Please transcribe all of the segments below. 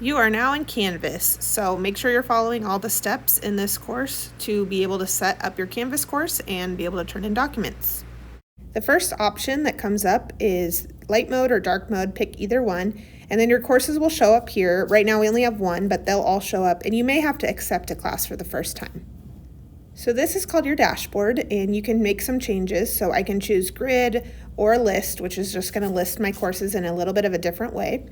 You are now in Canvas, so make sure you're following all the steps in this course to be able to set up your Canvas course and be able to turn in documents. The first option that comes up is light mode or dark mode, pick either one, and then your courses will show up here. Right now we only have one, but they'll all show up, and you may have to accept a class for the first time. So this is called your dashboard, and you can make some changes. So I can choose grid or list, which is just going to list my courses in a little bit of a different way.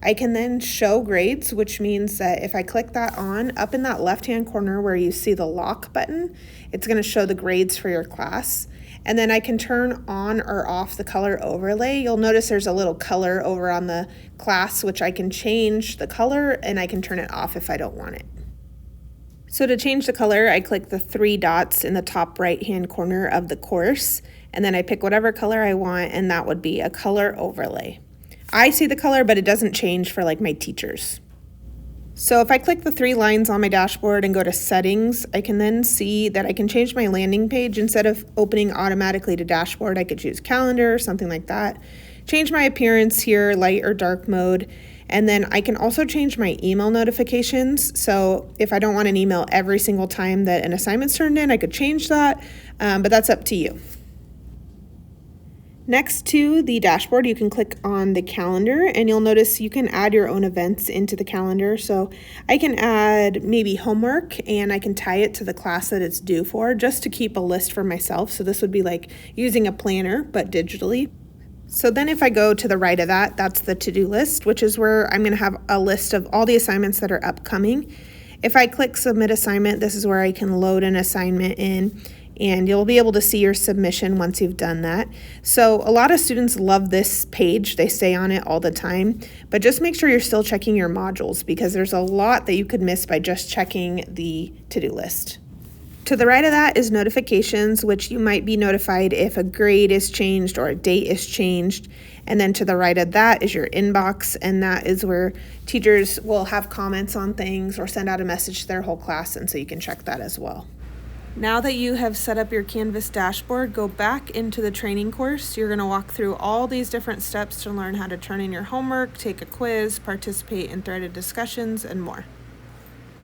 I can then show grades, which means that if I click that on, up in that left-hand corner where you see the lock button, it's going to show the grades for your class. And then I can turn on or off the color overlay. You'll notice there's a little color over on the class, which I can change the color, and I can turn it off if I don't want it. So to change the color, I click the three dots in the top right-hand corner of the course, and then I pick whatever color I want, and that would be a color overlay. I see the color, but it doesn't change for like my teachers. So if I click the three lines on my dashboard and go to settings, I can then see that I can change my landing page. Instead of opening automatically to dashboard, I could choose calendar or something like that. Change my appearance here, light or dark mode. And then I can also change my email notifications. So if I don't want an email every single time that an assignment's turned in, I could change that, but that's up to you. Next to the dashboard, you can click on the calendar, and you'll notice you can add your own events into the calendar. So I can add maybe homework, and I can tie it to the class that it's due for, just to keep a list for myself. So this would be like using a planner, but digitally. So then if I go to the right of that, that's the to-do list, which is where I'm going to have a list of all the assignments that are upcoming. If I click submit assignment, this is where I can load an assignment in, and you'll be able to see your submission once you've done that. So a lot of students love this page. They stay on it all the time, but just make sure you're still checking your modules, because there's a lot that you could miss by just checking the to-do list. To the right of that is notifications, which you might be notified if a grade is changed or a date is changed. And then to the right of that is your inbox, and that is where teachers will have comments on things or send out a message to their whole class, and so you can check that as well. Now that you have set up your Canvas dashboard, go back into the training course. You're going to walk through all these different steps to learn how to turn in your homework, take a quiz, participate in threaded discussions, and more.